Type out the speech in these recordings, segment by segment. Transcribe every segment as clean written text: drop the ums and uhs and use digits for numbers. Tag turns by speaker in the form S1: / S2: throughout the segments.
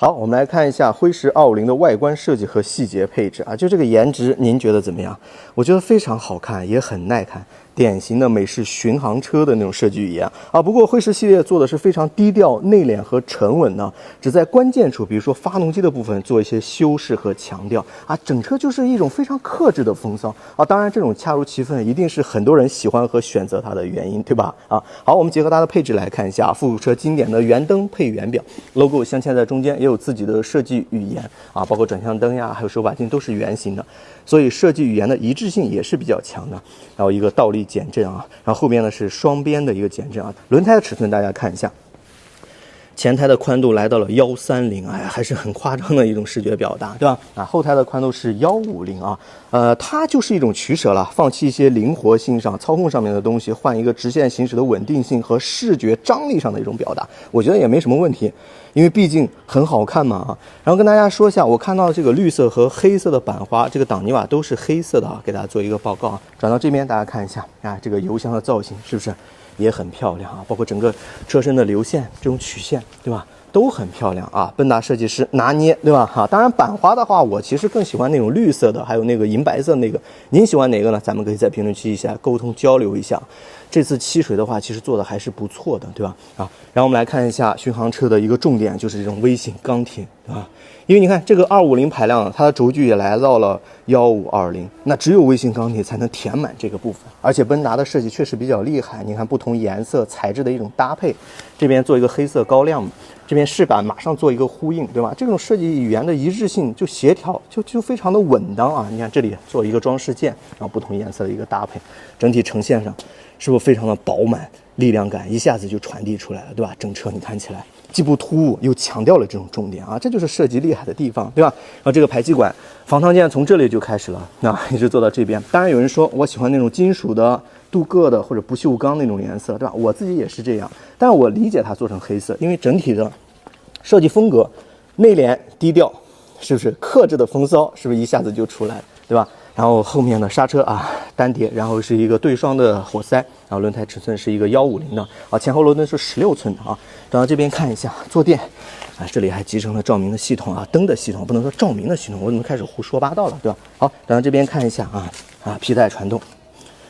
S1: 好，我们来看一下辉石250的外观设计和细节配置啊，就这个颜值，您觉得怎么样？我觉得非常好看，也很耐看，典型的美式巡航车的那种设计语言啊。不过辉石系列做的是非常低调、内敛和沉稳的，只在关键处，比如说发动机的部分做一些修饰和强调啊，整车就是一种非常克制的风骚啊。当然，这种恰如其分，一定是很多人喜欢和选择它的原因，对吧？啊，好，我们结合它的配置来看一下，复古车经典的圆灯配圆表 ，logo 镶嵌在中间，也有自己的设计语言啊，包括转向灯呀，还有手把镜都是圆形的，所以设计语言的一致性也是比较强的。然后一个倒立减震啊，然后后边呢是双边的一个减震啊。轮胎的尺寸大家看一下。前胎的宽度来到了130，哎，还是很夸张的一种视觉表达，对吧？啊，后胎的宽度是150啊，它就是一种取舍了，放弃一些灵活性上、操控上面的东西，换一个直线行驶的稳定性和视觉张力上的一种表达，我觉得也没什么问题，因为毕竟很好看嘛啊。然后跟大家说一下，我看到这个绿色和黑色的板花，这个挡泥瓦都是黑色的啊，给大家做一个报告啊。转到这边大家看一下啊，这个油箱的造型是不是？也很漂亮啊，包括整个车身的流线这种曲线，对吧？都很漂亮啊。奔达设计师拿捏，对吧？哈，当然板花的话，我其实更喜欢那种绿色的，还有那个银白色那个。您喜欢哪个呢？咱们可以在评论区一下沟通交流一下。这次漆水的话，其实做的还是不错的，对吧？啊，然后我们来看一下巡航车的一个重点，就是这种微型钢铁，对吧？因为你看这个250排量，它的轴距也来到了1520，那只有微型钢铁才能填满这个部分。而且奔达的设计确实比较厉害，你看不同颜色材质的一种搭配，这边做一个黑色高亮，这边饰板马上做一个呼应，对吧？这种设计语言的一致性就协调，就非常的稳当啊！你看这里做一个装饰件，然后不同颜色的一个搭配，整体呈现上是不是非常的饱满，力量感一下子就传递出来了，对吧？整车你看起来既不突兀又强调了这种重点啊，这就是设计厉害的地方，对吧？然后这个排气管防烫件从这里就开始了，一直做到这边。当然有人说我喜欢那种金属的、镀铬的或者不锈钢那种颜色，对吧？我自己也是这样，但我理解它做成黑色，因为整体的设计风格内敛低调，是不是克制的风骚，是不是一下子就出来了，对吧？然后后面的刹车啊单碟，然后是一个对双的活塞，然后轮胎尺寸是一个150的啊，前后轮灯是16寸的啊。然后这边看一下坐垫啊，这里还集成了照明的系统啊，灯的系统，不能说照明的系统，我怎么开始胡说八道了，对吧？好，然后这边看一下皮带传动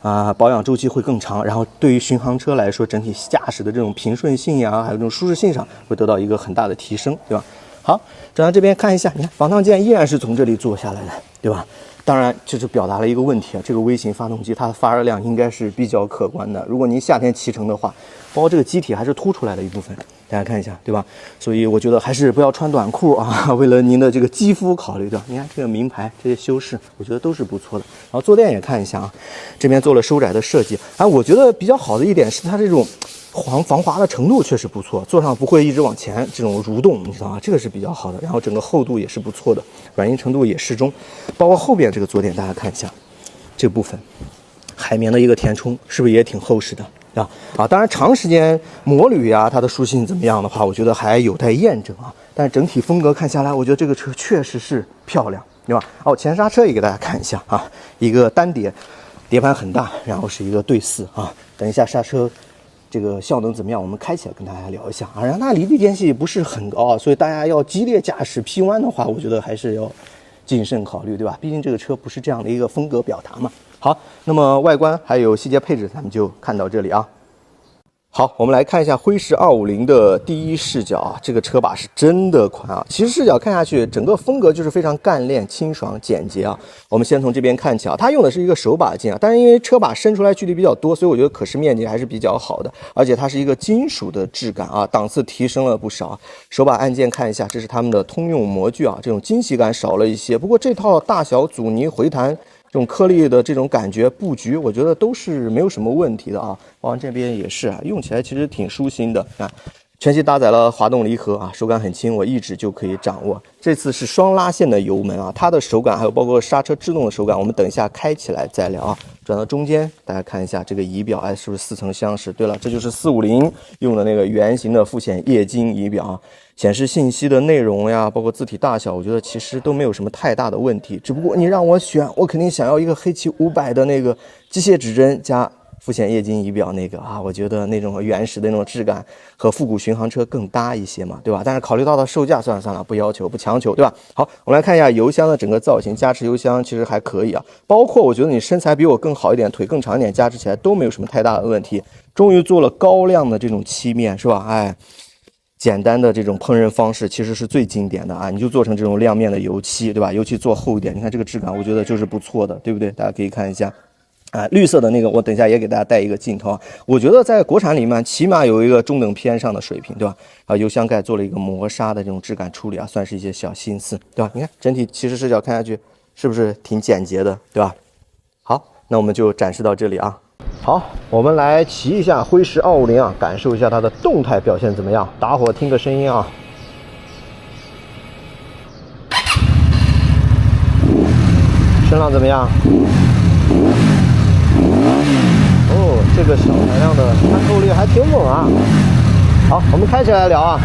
S1: 啊，保养周期会更长，然后对于巡航车来说，整体驾驶的这种平顺性呀，还有这种舒适性上会得到一个很大的提升，对吧？好，转到这边看一下，你看防烫件依然是从这里做下来的，对吧？当然，这是表达了一个问题啊，这个微型发动机它的发热量应该是比较可观的。如果您夏天骑乘的话，包括这个机体还是凸出来的一部分，大家看一下，对吧？所以我觉得还是不要穿短裤啊，为了您的这个肌肤考虑，对吧？你看这个名牌这些修饰，我觉得都是不错的。然后坐垫也看一下啊，这边做了收窄的设计，我觉得比较好的一点是它这种防滑的程度确实不错，坐上不会一直往前这种蠕动，你知道吗？这个是比较好的。然后整个厚度也是不错的，软硬程度也适中。包括后边这个坐垫，大家看一下，这部分海绵的一个填充，是不是也挺厚实的当然长时间磨铝呀，它的舒适性怎么样的话，我觉得还有待验证啊。但整体风格看下来，我觉得这个车确实是漂亮，对吧？前刹车也给大家看一下啊，一个单碟，碟盘很大，然后是一个对4啊。等一下刹车这个效能怎么样？我们开起来跟大家聊一下啊。然后它离地间隙不是很高啊，所以大家要激烈驾驶 P 弯的话，我觉得还是要谨慎考虑，对吧？毕竟这个车不是这样的一个风格表达嘛。好，那么外观还有细节配置，咱们就看到这里啊。好，我们来看一下辉石250的第一视角啊，这个车把是真的宽啊。其实视角看下去，整个风格就是非常干练、清爽、简洁啊。我们先从这边看起啊，它用的是一个手把件啊，但是因为车把伸出来距离比较多，所以我觉得可视面积还是比较好的，而且它是一个金属的质感啊，档次提升了不少。手把按键看一下，这是他们的通用模具啊，这种惊喜感少了一些，不过这套大小阻尼回弹这种颗粒的这种感觉布局，我觉得都是没有什么问题的啊。往这边也是用起来其实挺舒心的啊。全系搭载了滑动离合啊，手感很轻，我一指就可以掌握。这次是双拉线的油门啊，它的手感还有包括刹车制动的手感，我们等一下开起来再聊啊。转到中间，大家看一下这个仪表，是不是4层厢式？对了，这就是450用的那个圆形的复显液晶仪表啊。显示信息的内容呀，包括字体大小，我觉得其实都没有什么太大的问题。只不过你让我选，我肯定想要一个黑漆500的那个机械指针加富显液晶仪表那个啊，我觉得那种原始的那种质感和复古巡航车更搭一些嘛，对吧？但是考虑到的售价，算了，不要求不强求，对吧？好，我们来看一下油箱的整个造型，加持油箱其实还可以啊，包括我觉得你身材比我更好一点，腿更长一点，加持起来都没有什么太大的问题。终于做了高亮的这种漆面，是吧？哎。简单的这种烹饪方式其实是最经典的啊，你就做成这种亮面的油漆，对吧？油漆做厚一点，你看这个质感，我觉得就是不错的，对不对？大家可以看一下。绿色的那个，我等一下也给大家带一个镜头啊。我觉得在国产里面，起码有一个中等偏上的水平，对吧？油箱盖做了一个磨砂的这种质感处理啊，算是一些小心思，对吧？你看整体其实视角看下去，是不是挺简洁的，对吧？好，那我们就展示到这里啊。好，我们来骑一下辉狮250啊，感受一下它的动态表现怎么样？打火听个声音啊，声浪怎么样？哦，这个小排量的穿透力还挺猛啊。好，我们开起来聊啊。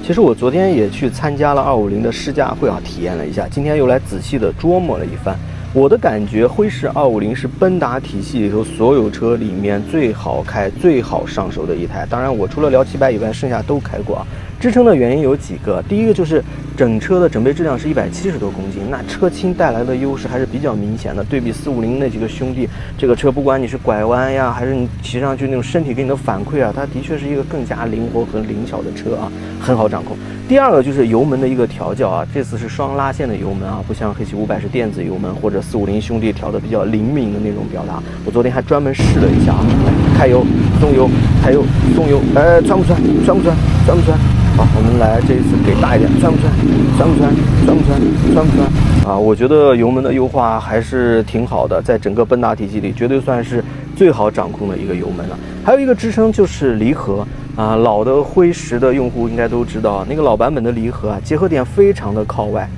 S1: 其实我昨天也去参加了250的试驾会啊，体验了一下。今天又来仔细的琢磨了一番。我的感觉，辉狮250是奔达体系里头所有车里面最好开、最好上手的一台。当然，我除了聊700以外，剩下都开过啊。支撑的原因有几个，第一个就是整车的整备质量是170多公斤，那车轻带来的优势还是比较明显的。对比450那几个兄弟，这个车不管你是拐弯呀，还是你骑上去那种身体给你的反馈啊，它的确是一个更加灵活和灵巧的车啊，很好掌控。第二个就是油门的一个调教啊，这次是双拉线的油门啊，不像黑旗500是电子油门或者450兄弟调的比较灵敏的那种表达。我昨天还专门试了一下啊，开油、松油、开油、松油，窜不窜？窜不窜？窜不窜？好，我们来这一次给大一点，窜不窜？窜不窜？窜不窜？窜不窜？啊，我觉得油门的优化还是挺好的，在整个奔达体系里绝对算是最好掌控的一个油门了。还有一个支撑就是离合啊，老的辉狮的用户应该都知道，那个老版本的离合啊，结合点非常的靠外。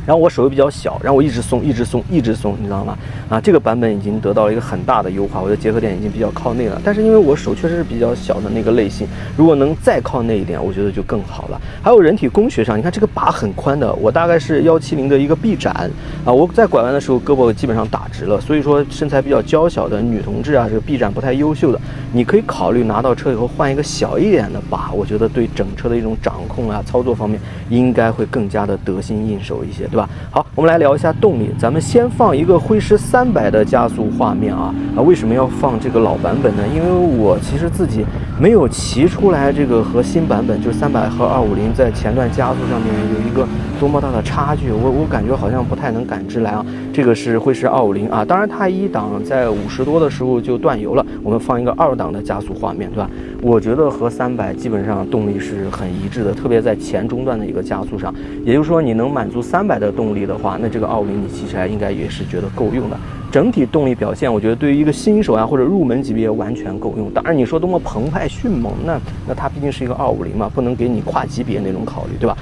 S1: 然后我手又比较小，然后我一直松，一直松，一直松，你知道吗？啊，这个版本已经得到了一个很大的优化，我的结合点已经比较靠内了。但是因为我手确实是比较小的那个类型，如果能再靠内一点，我觉得就更好了。还有人体工学上，你看这个把很宽的，我大概是170的一个臂展啊，我在拐弯的时候胳膊基本上打直了，所以说身材比较娇小的女同志啊，这个臂展不太优秀的，你可以考虑拿到车以后换一个小一点的把，我觉得对整车的一种掌控啊、操作方面应该会更加的得心应手一些，对吧？好，我们来聊一下动力。咱们先放一个辉狮300的加速画面啊。为什么要放这个老版本呢？因为我其实自己没有骑出来这个和新版本，就是300和250在前段加速上面有一个多么大的差距，我感觉好像不太能感知来啊。这个是辉狮250啊，当然它1档在50多的时候就断油了。我们放一个2档的加速画面，对吧？我觉得和300基本上动力是很一致的，特别在前中段的一个加速上。也就是说，你能满足300的动力的话，那这个250你骑起来应该也是觉得够用的。整体动力表现，我觉得对于一个新手啊或者入门级别完全够用。当然，你说多么澎湃迅猛，那它毕竟是一个250嘛，不能给你跨级别那种考虑，对吧？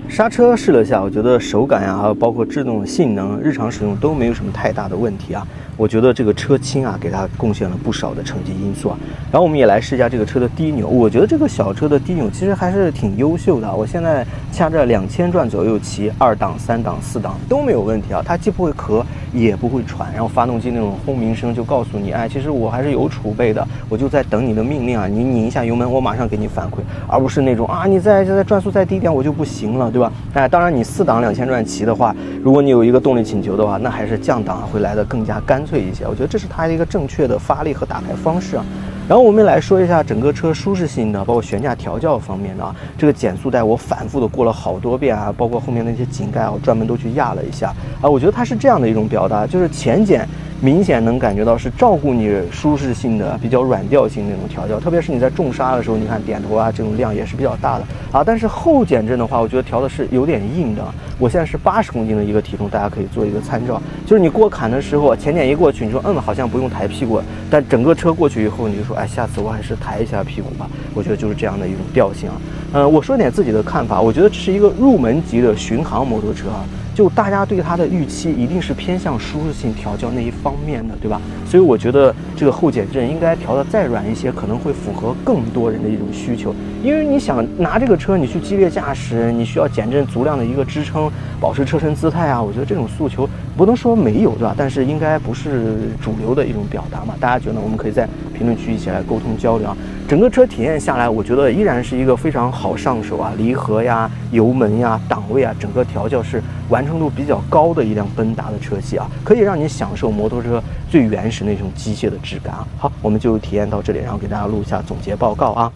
S1: 刹车试了下，我觉得手感呀，还有包括制动性能，日常使用都没有什么太大的问题啊。我觉得这个车轻啊，给它贡献了不少的成绩因素啊。然后我们也来试一下这个车的低扭，我觉得这个小车的低扭其实还是挺优秀的。我现在掐着2000转左右骑，2档、3档、4档都没有问题啊。它既不会咳，也不会喘，然后发动机那种轰鸣声就告诉你，哎，其实我还是有储备的，我就在等你的命令啊。你拧一下油门，我马上给你反馈，而不是那种啊，你再转速再低一点我就不行了，对吧？哎，当然你4档2000转骑的话，如果你有一个动力请求的话，那还是降档会来得更加干脆一些。我觉得这是它一个正确的发力和打开方式啊。然后我们来说一下整个车舒适性的，包括悬架调教方面的啊。这个减速带我反复的过了好多遍啊，包括后面那些井盖我专门都去压了一下啊。我觉得它是这样的一种表达，就是前减明显能感觉到是照顾你舒适性的比较软调性那种调教，特别是你在重刹的时候，你看点头啊这种量也是比较大的啊。但是后减震的话，我觉得调的是有点硬的。我现在是80公斤的一个体重，大家可以做一个参照。就是你过坎的时候，前减一过去，你说好像不用抬屁股，但整个车过去以后，你就说哎，下次我还是抬一下屁股吧。我觉得就是这样的一种调性啊。我说点自己的看法，我觉得这是一个入门级的巡航摩托车啊。就大家对它的预期一定是偏向舒适性调教那一方面的，对吧？所以我觉得这个后减震应该调得再软一些，可能会符合更多人的一种需求。因为你想拿这个车你去激烈驾驶，你需要减震足量的一个支撑，保持车身姿态啊，我觉得这种诉求不能说没有，对吧？但是应该不是主流的一种表达嘛。大家觉得我们可以在评论区一起来沟通交流啊。整个车体验下来，我觉得依然是一个非常好上手啊，离合呀、油门呀、档位啊，整个调教是完成度比较高的一辆奔达的车系啊，可以让你享受摩托车最原始那种机械的质感啊。好，我们就体验到这里，然后给大家录一下总结报告啊。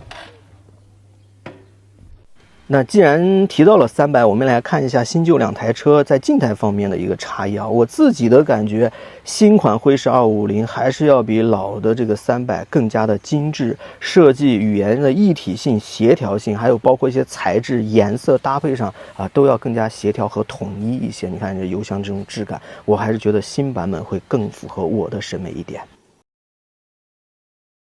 S1: 那既然提到了300，我们来看一下新旧两台车在静态方面的一个差异啊。我自己的感觉，新款辉狮250还是要比老的这个300更加的精致，设计语言的一体性、协调性，还有包括一些材质、颜色搭配上啊，都要更加协调和统一一些。你看这油箱这种质感，我还是觉得新版本会更符合我的审美一点。